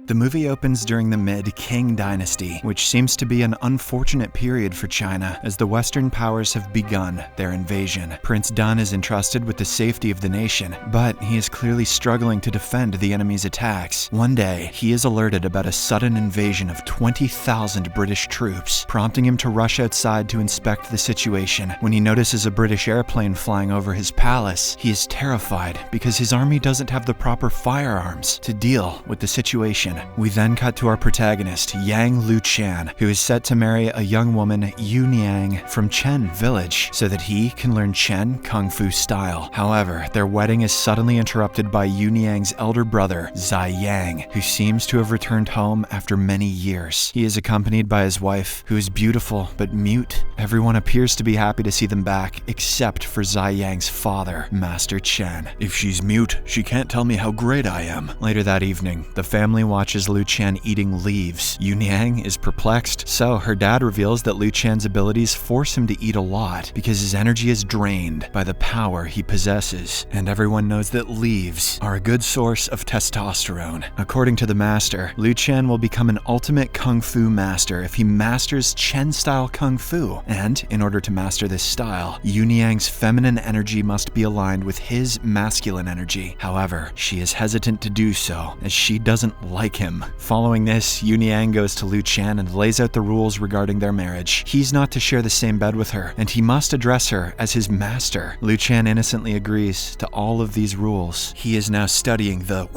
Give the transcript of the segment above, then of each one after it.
The movie opens during the mid-Qing dynasty, which seems to be an unfortunate period for China as the Western powers have begun their invasion. Prince Dun is entrusted with the safety of the nation, but he is clearly struggling to defend the enemy's attacks. One day, he is alerted about a sudden invasion of 20,000 British troops, prompting him to rush outside to inspect the situation. When he notices a British airplane flying over his palace, he is terrified because his army doesn't have the proper firearms to deal with the situation. We then cut to our protagonist, Yang Luchan, who is set to marry a young woman, Yu Niang, from Chen village, so that he can learn Chen Kung Fu style. However, their wedding is suddenly interrupted by Yu Niang's elder brother, Zai Yang, who seems to have returned home after many years. He is accompanied by his wife, who is beautiful but mute. Everyone appears to be happy to see them back, except for Zai Yang's father, Master Chen. "If she's mute, she can't tell me how great I am." Later that evening, the family watches Luchan eating leaves. Yu Niang is perplexed, so her dad reveals that Luchan's abilities force him to eat a lot because his energy is drained by the power he possesses. And everyone knows that leaves are a good source of testosterone. According to the master, Luchan will become an ultimate kung fu master if he masters Chen-style kung fu. And in order to master this style, Yu Niang's feminine energy must be aligned with his masculine energy. However, she is hesitant to do so, as she doesn't like him. Following this, Yu Niang goes to Luchan and lays out the rules regarding their marriage. He's not to share the same bed with her, and he must address her as his master. Luchan innocently agrees to all of these rules. He is now studying the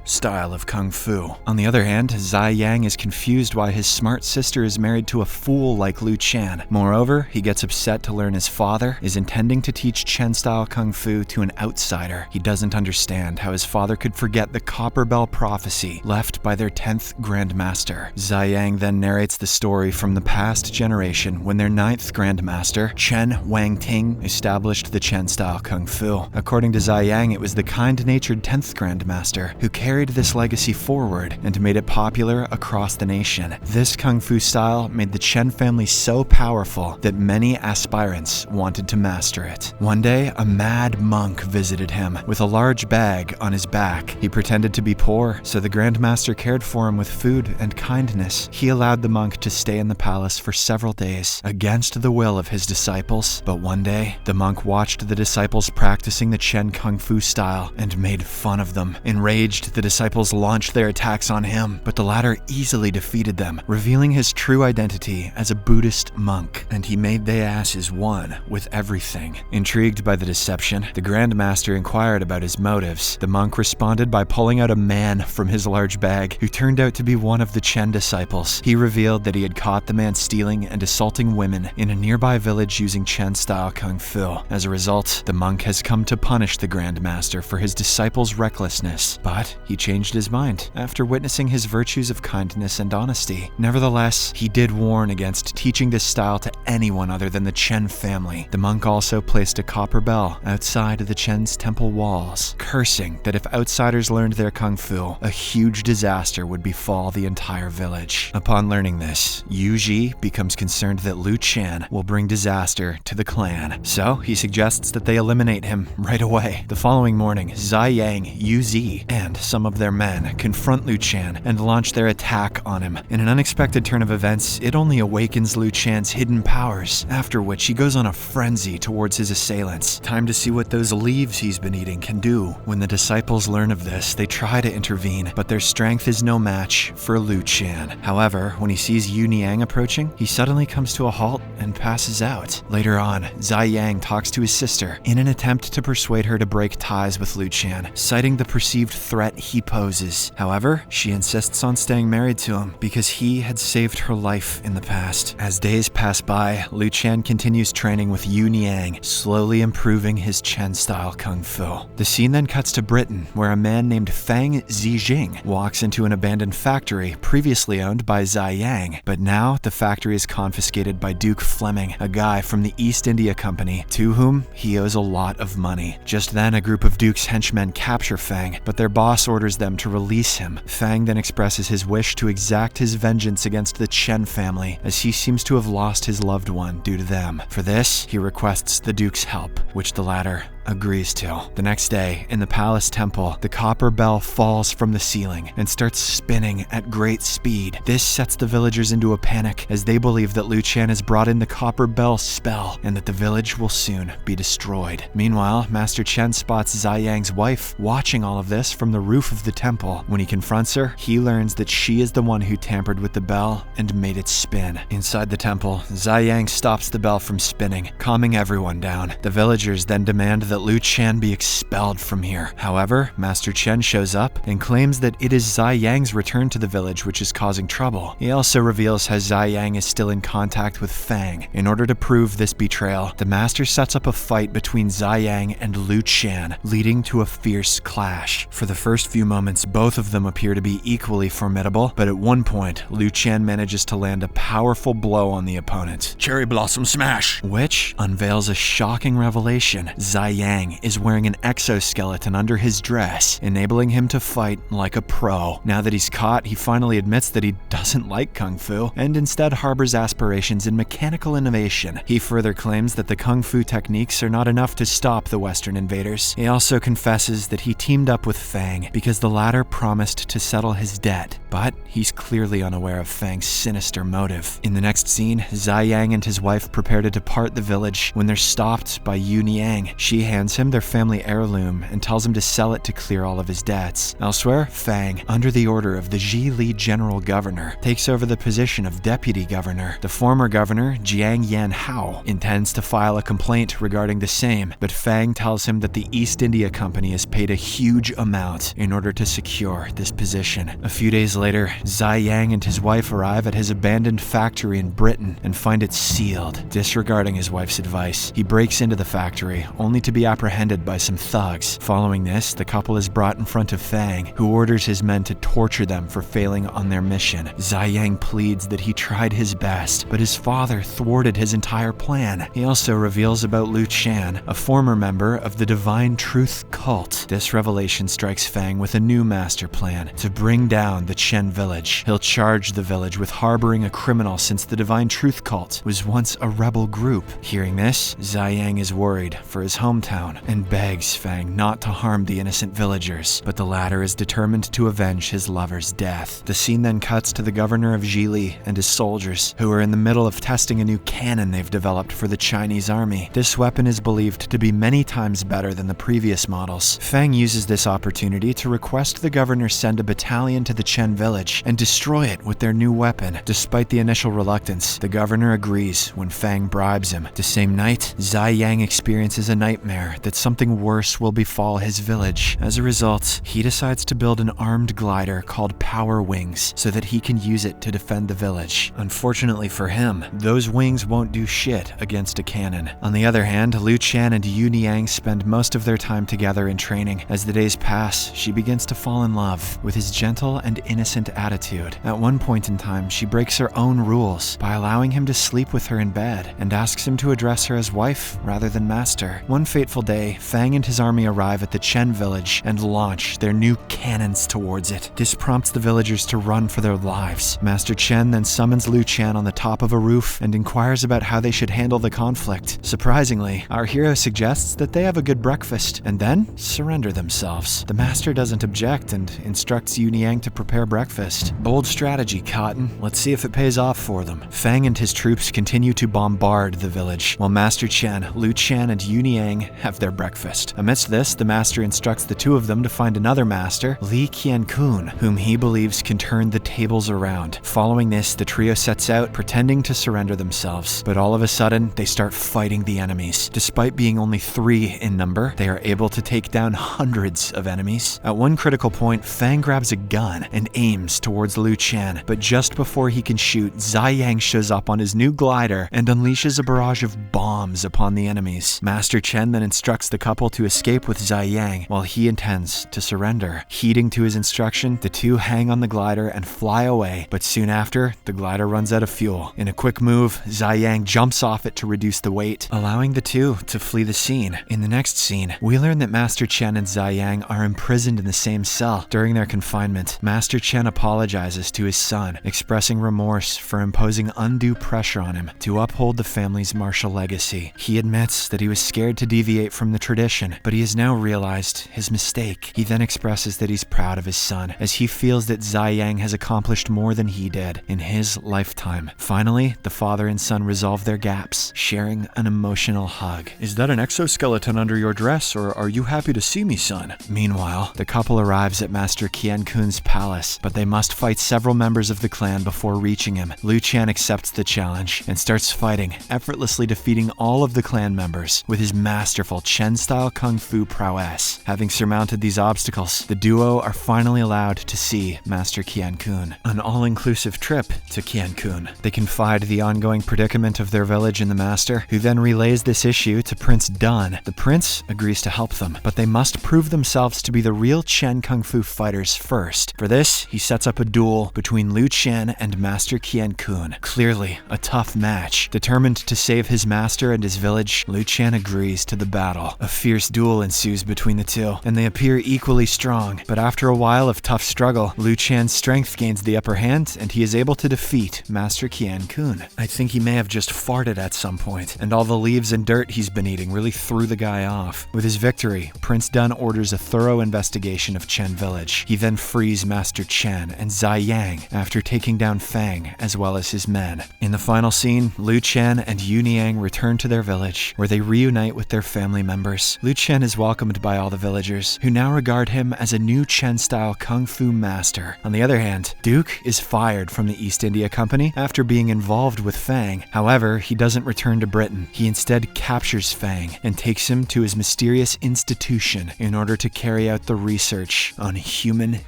style of kung fu. On the other hand, Zai Yang is confused why his smart sister is married to a fool like Luchan. Moreover, he gets upset to learn his father is intending to teach Chen-style kung fu to an outsider. He doesn't understand how his father could forget the Copper Bell prophecy left by their 10th Grandmaster. Zai Yang then narrates the story from the past generation when their 9th Grandmaster, Chen Wangting, established the Chen-style kung fu. According to Zai Yang, it was the kind-natured 10th Grandmaster who carried this legacy forward and made it popular across the nation. This kung fu style made the Chen family so powerful that many aspirants wanted to master it. One day, a mad monk visited him with a large bag on his back. He pretended to be poor, so the Grandmaster cared for him with food and kindness. He allowed the monk to stay in the palace for several days, against the will of his disciples. But one day, the monk watched the disciples practicing the Chen kung fu style and made fun of them. Enraged, the disciples launched their attacks on him, but the latter easily defeated them, revealing his true identity as a Buddhist monk, and he made their asses one with everything. Intrigued by the deception, the Grandmaster inquired about his motives. The monk responded by pulling out a man from his large bag, who turned out to be one of the Chen disciples. He revealed that he had caught the man stealing and assaulting women in a nearby village using Chen-style kung fu. As a result, the monk has come to punish the Grandmaster for his disciples' recklessness, but he changed his mind after witnessing his virtues of kindness and honesty. Nevertheless, he did warn against teaching this style to anyone other than the Chen family. The monk also placed a copper bell outside of the Chen's temple walls, cursing that if outsiders learned their kung fu, a huge disaster would befall the entire village. Upon learning this, Yu Ji becomes concerned that Luchan will bring disaster to the clan, so he suggests that they eliminate him right away. The following morning, Zai Yang, Yu Zi, and some of their men confront Luchan and launch their attack on him. In an unexpected turn of events, it only awakens Luchan's hidden powers, after which he goes on a frenzy towards his assailants. Time to see what those leaves he's been eating can do. When the disciples learn of this, they try to intervene, but their strength is no match for Luchan. However, when he sees Yu Niang approaching, he suddenly comes to a halt and passes out. Later on, Zai Yang talks to his sister in an attempt to persuade her to break ties with Luchan, citing the perceived threat he poses. However, she insists on staying married to him because he had saved her life in the past. As days pass by, Luchan continues training with Yu Niang, slowly improving his Chen-style kung fu. The scene then cuts to Britain, where a man named Fang Zijing walks into an abandoned factory previously owned by Zai Yang, but now the factory is confiscated by Duke Fleming, a guy from the East India Company, to whom he owes a lot of money. Just then, a group of Duke's henchmen capture Fang, but their boss orders them to release him. Fang then expresses his wish to exact his vengeance against the Chen family, as he seems to have lost his loved one due to them. For this, he requests the Duke's help, which the latter agrees to. The next day, in the palace temple, the copper bell falls from the ceiling and starts spinning at great speed. This sets the villagers into a panic as they believe that Luchan has brought in the copper bell spell and that the village will soon be destroyed. Meanwhile, Master Chen spots Zai Yang's wife watching all of this from the roof of the temple. When he confronts her, he learns that she is the one who tampered with the bell and made it spin. Inside the temple, Zai Yang stops the bell from spinning, calming everyone down. The villagers then demand that Luchan be expelled from here. However, Master Chen shows up and claims that it is Zai Yang's return to the village which is causing trouble. He also reveals how Zai Yang is still in contact with Fang. In order to prove this betrayal, the master sets up a fight between Zai Yang and Luchan, leading to a fierce clash. For the first few moments, both of them appear to be equally formidable, but at one point, Luchan manages to land a powerful blow on the opponent. Cherry Blossom Smash! Which unveils a shocking revelation. Zai Yang is wearing an exoskeleton under his dress, enabling him to fight like a pro. Now that he's caught, he finally admits that he doesn't like Kung Fu, and instead harbors aspirations in mechanical innovation. He further claims that the Kung Fu techniques are not enough to stop the Western invaders. He also confesses that he teamed up with Fang because the latter promised to settle his debt, but he's clearly unaware of Fang's sinister motive. In the next scene, Zai Yang and his wife prepare to depart the village when they're stopped by Yu Niang. She hands him their family heirloom and tells him to sell it to clear all of his debts. Elsewhere, Fang, under the order of the Zhili General Governor, takes over the position of Deputy Governor. The former governor, Jiang Yan Hao, intends to file a complaint regarding the same, but Fang tells him that the East India Company has paid a huge amount in order to secure this position. A few days later, Zai Yang and his wife arrive at his abandoned factory in Britain and find it sealed. Disregarding his wife's advice, he breaks into the factory, only to be apprehended by some thugs. Following this, the couple is brought in front of Fang, who orders his men to torture them for failing on their mission. Zai Yang pleads that he tried his best, but his father thwarted his entire plan. He also reveals about Luchan, a former member of the Divine Truth cult. This revelation strikes Fang with a new master plan to bring down the Chen village. He'll charge the village with harboring a criminal since the Divine Truth cult was once a rebel group. Hearing this, Zai Yang is worried for his hometown and begs Fang not to harm the innocent villagers, but the latter is determined to avenge his lover's death. The scene then cuts to the governor of Zhili and his soldiers, who are in the middle of testing a new cannon they've developed for the Chinese army. This weapon is believed to be many times better than the previous models. Fang uses this opportunity to request the governor send a battalion to the Chen village and destroy it with their new weapon. Despite the initial reluctance, the governor agrees when Fang bribes him. The same night, Zai Yang experiences a nightmare that something worse will befall his village. As a result, he decides to build an armed glider called Power Wings so that he can use it to defend the village. Unfortunately for him, those wings won't do shit against a cannon. On the other hand, Luchan and Yu Niang spend most of their time together in training. As the days pass, she begins to fall in love with his gentle and innocent attitude. At one point in time, she breaks her own rules by allowing him to sleep with her in bed and asks him to address her as wife rather than master. One fateful day, Fang and his army arrive at the Chen village and launch their new cannons towards it. This prompts the villagers to run for their lives. Master Chen then summons Luchan on the top of a roof and inquires about how they should handle the conflict. Surprisingly, our hero suggests that they have a good breakfast and then surrender themselves. The master doesn't object and instructs Yu Niang to prepare breakfast. Bold strategy, Cotton. Let's see if it pays off for them. Fang and his troops continue to bombard the village, while Master Chen, Luchan, and Yu Niang have their breakfast. Amidst this, the master instructs the two of them to find another master, Li Qiankun, whom he believes can turn the tables around. Following this, the trio sets out, pretending to surrender themselves, but all of a sudden, they start fighting the enemies. Despite being only 3 in number, they are able to take down hundreds of enemies. At one critical point, Fang grabs a gun and aims towards Luchan, but just before he can shoot, Zai Yang shows up on his new glider and unleashes a barrage of bombs upon the enemies. Master Chen then instructs the couple to escape with Zai Yang, while he intends to surrender. Heeding to his instruction, the two hang on the glider and fly away, but soon after, the glider runs out of fuel. In a quick move, Zai Yang jumps off it to reduce the weight, allowing the two to flee the scene. In the next scene, we learn that Master Chen and Zai Yang are imprisoned in the same cell. During their confinement, Master Chen apologizes to his son, expressing remorse for imposing undue pressure on him to uphold the family's martial legacy. He admits that he was scared to deviate from the tradition, but he has now realized his mistake. He then expresses that he's proud of his son, as he feels that Zai Yang has accomplished more than he did in his lifetime. Finally, the father and son resolve their gaps, sharing an emotional hug. "Is that an exoskeleton under your dress, or are you happy to see me, son?" Meanwhile, the couple arrives at Master Qian Kun's palace, but they must fight several members of the clan before reaching him. Luchan accepts the challenge and starts fighting, effortlessly defeating all of the clan members with his masterful Chen-style kung fu prowess. Having surmounted these obstacles, the duo are finally allowed to see Master Qian Kun. An all-inclusive trip to Qian Kun. They confide the ongoing predicament of their village in the master, who then relays this issue to Prince Dan. The prince agrees to help them, but they must prove themselves to be the real Chen kung fu fighters first. For this, he sets up a duel between Luchan and Master Qian Kun. Clearly, a tough match. Determined to save his master and his village, Luchan agrees to the battle. A fierce duel ensues between the two, and they appear equally strong. But after a while of tough struggle, Luchan's strength gains the upper hand, and he is able to defeat Master Qian Kun. I think he may have just farted at some point, and all the leaves and dirt he's been eating really threw the guy off. With his victory, Prince Dan orders a thorough investigation of Chen village. He then frees Master Chen and Zai Yang after taking down Fang as well as his men. In the final scene, Liu Chen and Yuniang return to their village, where they reunite with their family members. Liu Chen is welcomed by all the villagers, who now regard him as a new Chen-style kung fu master. On the other hand, Duke is fired from the East India Company after being involved with Fang. However, he doesn't return to Britain. He instead captures Fang and takes him to his mysterious institution in order to carry out the research on human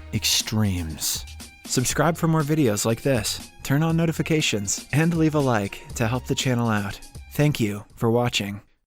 extremes. Subscribe for more videos like this, turn on notifications, and leave a like to help the channel out. Thank you for watching.